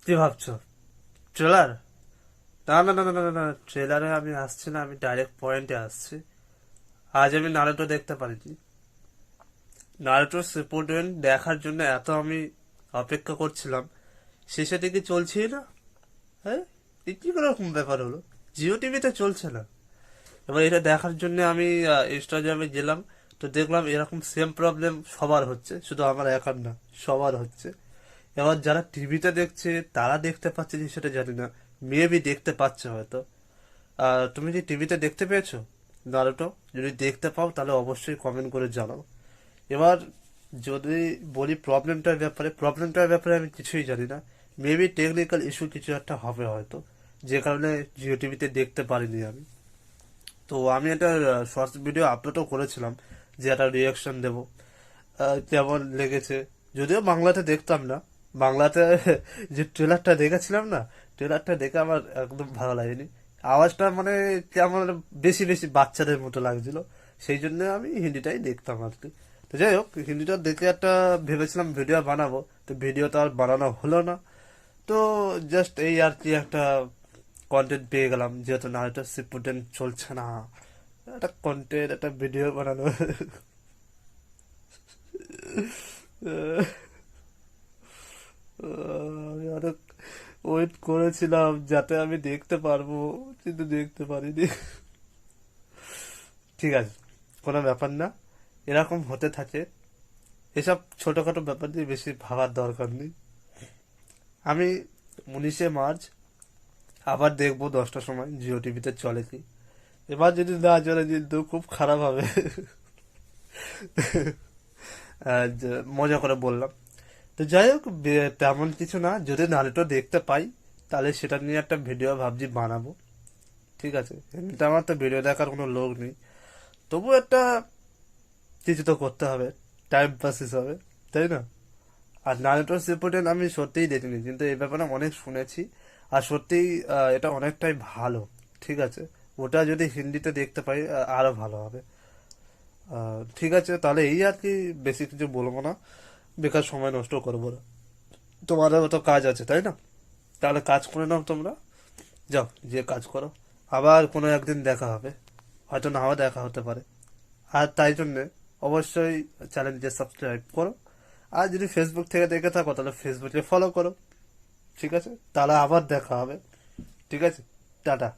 কি ভাবছো? ট্রেলার? না না না না না না না, ট্রেলারে আমি আসছি না, আমি ডাইরেক্ট পয়েন্টে আসছি। আজ আমি নারুটো দেখতে পারিনি। নারুটো শিপুডেন দেখার জন্য এত আমি অপেক্ষা করছিলাম, শেষে দিকে চলছেই না। হ্যাঁ, এ কি রকম ব্যাপার হলো? জিও টিভিতে চলছে না। এবার এটা দেখার জন্য আমি ইনস্টাগ্রামে গেলাম, তো দেখলাম এরকম সেম প্রবলেম সবার হচ্ছে, শুধু আমার একার না, সবার হচ্ছে। এবার যারা টিভিতে দেখছে তারা দেখতে পাচ্ছে যে সেটা জানি না, মেবি দেখতে পাচ্ছে হয়তো। তুমি কি টিভিতে দেখতে পেয়েছো নারুটো? যদি দেখতে পাও তাহলে অবশ্যই কমেন্ট করে জানাও। এবার যদি বলি প্রবলেমটার ব্যাপারে আমি কিছুই জানি না। মেবি টেকনিক্যাল ইস্যু কিছু একটা হবে হয়তো, যে কারণে জিও টিভিতে দেখতে পারিনি আমি। তো আমি একটা শর্টস ভিডিও আপলোডও করেছিলাম, যে একটা রিয়াকশন দেবো কেমন লেগেছে। যদিও বাংলাতে দেখতাম না, বাংলাতে যে ট্রেলারটা দেখেছিলাম না, ট্রেলারটা দেখে আমার একদম ভালো লাগেনি। আওয়াজটা মানে কেমন বেশি বেশি বাচ্চাদের মতো লাগছিল, সেই জন্য আমি হিন্দিটাই দেখতাম আর কি। তো যাই হোক, হিন্দিটা দেখে একটা ভেবেছিলাম ভিডিও বানাবো, তো ভিডিও তো আর বানানো হলো না। তো জাস্ট এই আর কি একটা কন্টেন্ট পেয়ে গেলাম, যেহেতু নারুটো শিপুডেন চলছে না, একটা কন্টেন্ট, একটা ভিডিও বানানো। আমি অনেক ওয়েট করেছিলাম যাতে আমি দেখতে পারবো, কিন্তু দেখতে পারিনি। ঠিক আছে, কোনো ব্যাপার না, এরকম হতে থাকে। এসব ছোটখাটো ব্যাপার নিয়ে বেশি ভাবার দরকার নেই। আমি 19শে মার্চ আবার দেখবো 10টার সময় জিও টিভিতে চলে কি। এবার যদি না চলে কিন্তু খুব খারাপ হবে। মজা করে বললাম। তো যাই হোক, তেমন কিছু না, যদি নারুটো দেখতে পাই তাহলে সেটা নিয়ে একটা ভিডিও ভাবছি বানাবো। ঠিক আছে, এমনিতে আমার তো ভিডিও দেখার কোনো লোক নেই, তবু একটা কিছু তো করতে হবে, টাইম পাস হিসাবে, তাই না? আর নারুটো শিপুডেন আমি সত্যিই দেখিনি, কিন্তু এই ব্যাপারে অনেক শুনেছি। আর সত্যিই এটা অনেকটাই ভালো। ঠিক আছে, ওটা যদি হিন্দিতে দেখতে পাই আরো ভালো হবে। ঠিক আছে, তাহলে এই আর কি, বেশি কিছু বলবো না, বেকার সময় নষ্ট করবো না। তোমারও তো কাজ আছে, তাই না? তাহলে কাজ করে নাও তোমরা, যাও যে কাজ করো। আবার কোনো একদিন দেখা হবে, হয়তো নাও দেখা হতে পারে। আর তাই জন্যে অবশ্যই চ্যানেলটি সাবস্ক্রাইব করো। আর যদি ফেসবুক থেকে দেখে থাকো তাহলে ফেসবুকে ফলো করো। ঠিক আছে, তাহলে আবার দেখা হবে। ঠিক আছে, টাটা।